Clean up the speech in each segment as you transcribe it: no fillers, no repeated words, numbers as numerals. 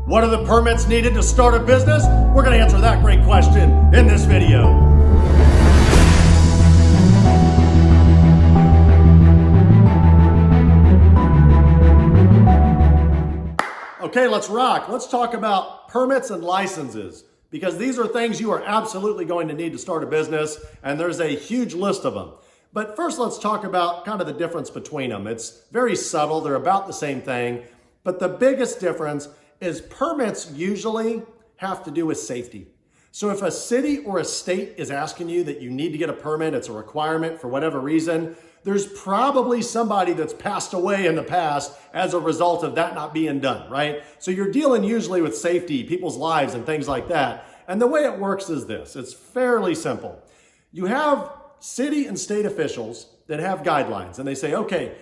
What are the permits needed to start a business? We're going to answer that great question in this video. Okay, let's rock. Let's talk about permits and licenses, because these are things you are absolutely going to need to start a business, and there's a huge list of them. But first, let's talk about kind of the difference between them. It's very subtle. They're about the same thing, but the biggest difference is permits usually have to do with safety. So if a city or a state is asking you that you need to get a permit, it's a requirement for whatever reason, there's probably somebody that's passed away in the past as a result of that not being done, right? So you're dealing usually with safety, people's lives and things like that. And the way it works is this. It's fairly simple. You have city and state officials that have guidelines, and they say, okay,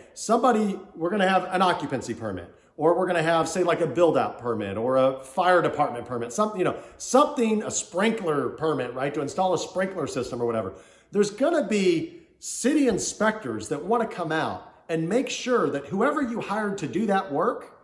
we're going to have an occupancy permit, or we're going to have, say, like a build-out permit or a fire department permit, something, a sprinkler permit, right, to install a sprinkler system or whatever. There's going to be city inspectors that want to come out and make sure that whoever you hired to do that work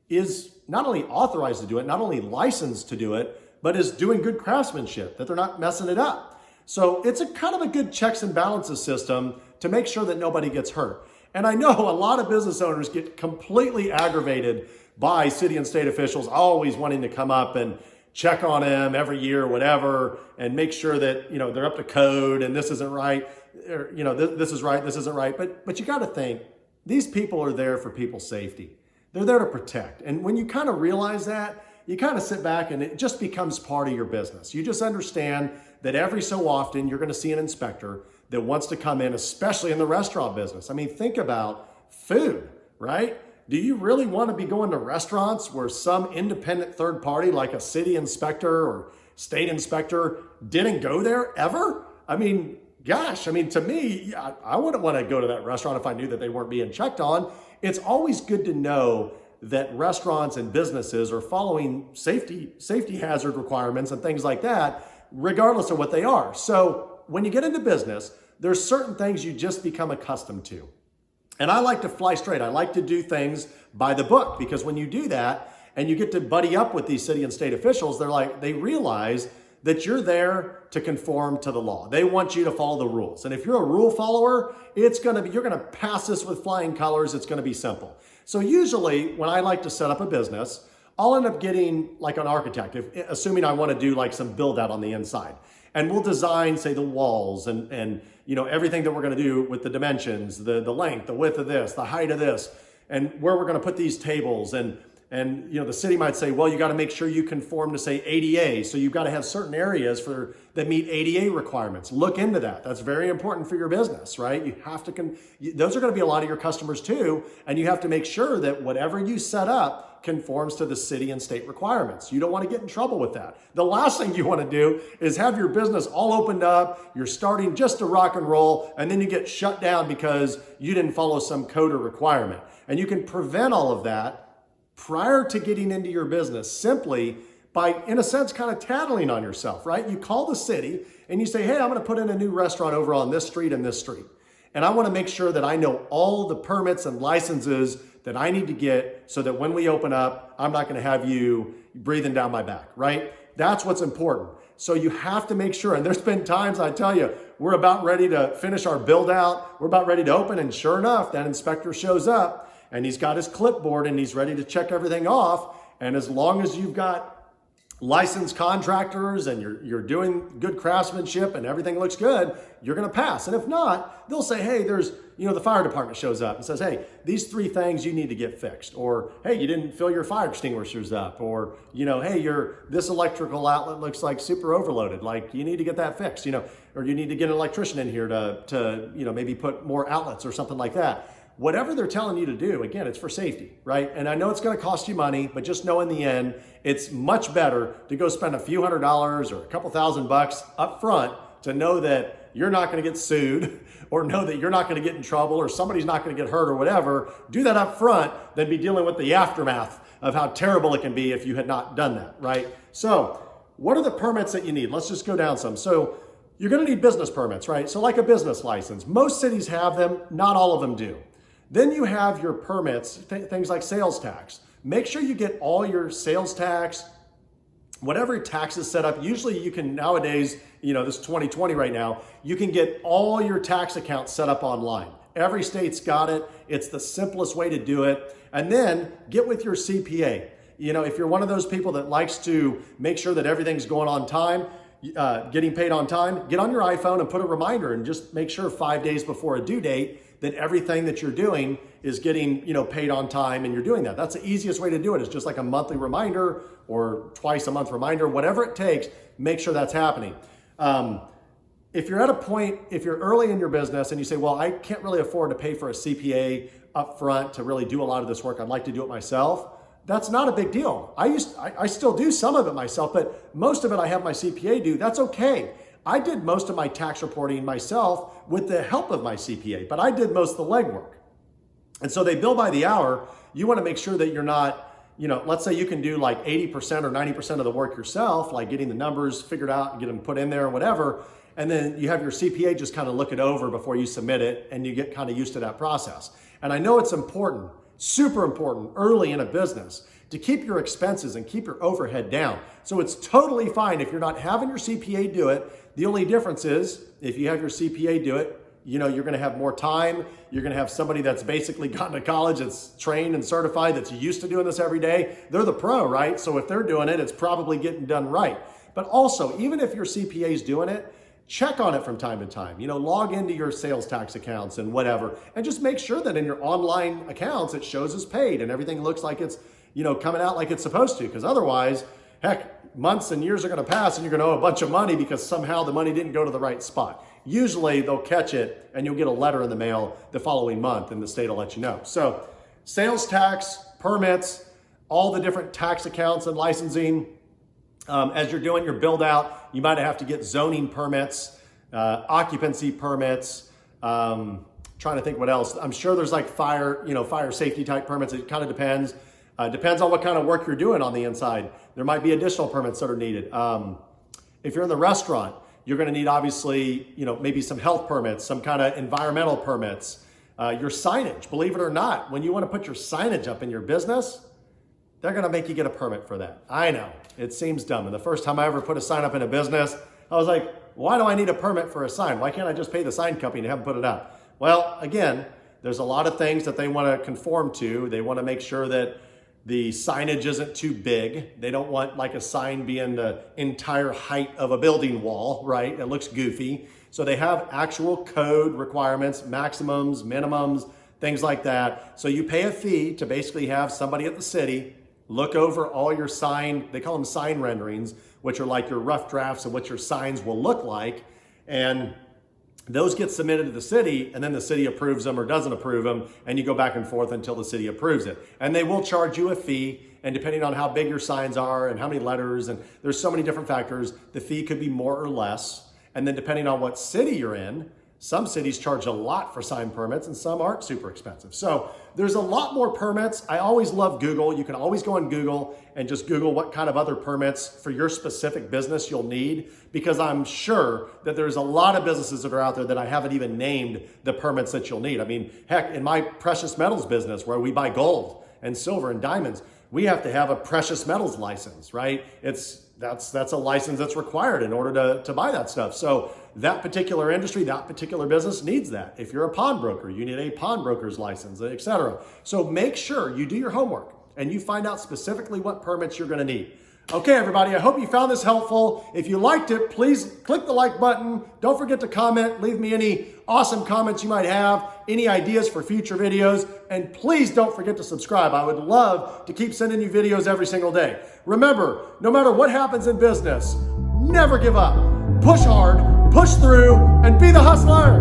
is not only authorized to do it, not only licensed to do it, but is doing good craftsmanship, that they're not messing it up. So it's a kind of a good checks and balances system to make sure that nobody gets hurt. And I know a lot of business owners get completely aggravated by city and state officials always wanting to come up and check on them every year or whatever and make sure that, they're up to code and this isn't right, or, this is right, this isn't right. But you got to think, these people are there for people's safety. They're there to protect. And when you kind of realize that, you kind of sit back and it just becomes part of your business. You just understand that every so often you're going to see an inspector that wants to come in, especially in the restaurant business. I mean, think about food, right? Do you really want to be going to restaurants where some independent third party like a city inspector or state inspector didn't go there ever? I mean, gosh, to me, I wouldn't want to go to that restaurant if I knew that they weren't being checked on. It's always good to know that restaurants and businesses are following safety hazard requirements and things like that, regardless of what they are. So when you get into business, there's certain things you just become accustomed to. And I like to fly straight. I like to do things by the book, because when you do that and you get to buddy up with these city and state officials, they realize that you're there to conform to the law. They want you to follow the rules. And if you're a rule follower, you're going to pass this with flying colors. It's going to be simple. So usually when I like to set up a business, I'll end up getting like an architect, assuming I want to do like some build out on the inside. And we'll design, say, the walls and everything that we're going to do with the dimensions, the length, the width of this, the height of this, and where we're going to put these tables. And the city might say, well, you got to make sure you conform to, say, ADA. So you've got to have certain areas that meet ADA requirements. Look into that. That's very important for your business, right? You have to, those are going to be a lot of your customers too. And you have to make sure that whatever you set up conforms to the city and state requirements. You don't want to get in trouble with that. The last thing you want to do is have your business all opened up, you're starting just to rock and roll, and then you get shut down because you didn't follow some code or requirement. And you can prevent all of that prior to getting into your business simply by, in a sense, kind of tattling on yourself, right? You call the city and you say, hey, I'm going to put in a new restaurant over on this street and this street. And I want to make sure that I know all the permits and licenses that I need to get so that when we open up, I'm not going to have you breathing down my back, right? That's what's important. So you have to make sure, and there's been times, I tell you, we're about ready to finish our build out, we're about ready to open, and sure enough, that inspector shows up and he's got his clipboard and he's ready to check everything off. And as long as you've got licensed contractors and you're doing good craftsmanship and everything looks good, you're going to pass. And if not, they'll say, hey, there's, the fire department shows up and says, hey, these 3 things you need to get fixed. Or, hey, you didn't fill your fire extinguishers up. Or, hey, this electrical outlet looks like super overloaded. Like, you need to get that fixed, or you need to get an electrician in here to maybe put more outlets or something like that. Whatever they're telling you to do, again, it's for safety, right? And I know it's going to cost you money, but just know in the end, it's much better to go spend a few $100s or a couple $1,000 up front to know that you're not going to get sued or know that you're not going to get in trouble or somebody's not going to get hurt or whatever. Do that up front than be dealing with the aftermath of how terrible it can be if you had not done that, right? So what are the permits that you need? Let's just go down some. So you're going to need business permits, right? So like a business license. Most cities have them, not all of them do. Then you have your permits, things like sales tax. Make sure you get all your sales tax, whatever tax is set up. Usually you can nowadays, this is 2020 right now, you can get all your tax accounts set up online. Every state's got it. It's the simplest way to do it. And then get with your CPA. If you're one of those people that likes to make sure that everything's going on time, getting paid on time, get on your iPhone and put a reminder and just make sure 5 days before a due date that everything that you're doing is getting, paid on time, and you're doing that. That's the easiest way to do it. It's just like a monthly reminder or twice a month reminder, whatever it takes, make sure that's happening. If you're at a point, if you're early in your business and you say, well, I can't really afford to pay for a CPA up front to really do a lot of this work, I'd like to do it myself. That's not a big deal. I still do some of it myself, but most of it I have my CPA do. That's okay. I did most of my tax reporting myself with the help of my CPA, but I did most of the legwork. And so they bill by the hour. You want to make sure that you're not, let's say you can do like 80% or 90% of the work yourself, like getting the numbers figured out and get them put in there or whatever. And then you have your CPA just kind of look it over before you submit it, and you get kind of used to that process. And I know it's important, super important early in a business to keep your expenses and keep your overhead down. So it's totally fine if you're not having your CPA do it. The only difference is if you have your CPA do it, you're going to have more time. You're going to have somebody that's basically gotten to college, that's trained and certified, that's used to doing this every day. They're the pro, right? So if they're doing it, it's probably getting done right. But also, even if your CPA is doing it, check on it from time to time. Log into your sales tax accounts and whatever, and just make sure that in your online accounts, it shows as paid and everything looks like it's, coming out like it's supposed to. Because otherwise, heck, months and years are going to pass and you're going to owe a bunch of money because somehow the money didn't go to the right spot. Usually they'll catch it and you'll get a letter in the mail the following month and the state will let you know. So sales tax, permits, all the different tax accounts and licensing. As you're doing your build out, you might have to get zoning permits, occupancy permits, trying to think what else. I'm sure there's like fire safety type permits. It kind of depends. Depends on what kind of work you're doing on the inside. There might be additional permits that are needed. If you're in the restaurant, you're going to need obviously, maybe some health permits, some kind of environmental permits, your signage. Believe it or not, when you want to put your signage up in your business, they're going to make you get a permit for that. I know, it seems dumb. And the first time I ever put a sign up in a business, I was like, why do I need a permit for a sign? Why can't I just pay the sign company to have them put it up? Well, again, there's a lot of things that they want to conform to. They want to make sure that the signage isn't too big. They don't want like a sign being the entire height of a building wall, right? It looks goofy. So they have actual code requirements, maximums, minimums, things like that. So you pay a fee to basically have somebody at the city look over all your sign, they call them sign renderings, which are like your rough drafts of what your signs will look like. And those get submitted to the city, and then the city approves them or doesn't approve them, and you go back and forth until the city approves it. And they will charge you a fee, and depending on how big your signs are and how many letters, and there's so many different factors, the fee could be more or less. And then depending on what city you're in, some cities charge a lot for sign permits and some aren't super expensive. So there's a lot more permits. I always love Google. You can always go on Google and just Google what kind of other permits for your specific business you'll need, because I'm sure that there's a lot of businesses that are out there that I haven't even named the permits that you'll need. I mean, heck, in my precious metals business where we buy gold and silver and diamonds, we have to have a precious metals license, right? That's a license that's required in order to buy that stuff. So that particular industry, that particular business needs that. If you're a pawnbroker, you need a pawnbroker's license, etc. So make sure you do your homework and you find out specifically what permits you're going to need. Okay, everybody, I hope you found this helpful. If you liked it, please click the like button. Don't forget to comment. Leave me any awesome comments you might have, any ideas for future videos, and please don't forget to subscribe. I would love to keep sending you videos every single day. Remember, no matter what happens in business, never give up. Push hard, push through, and be the hustler.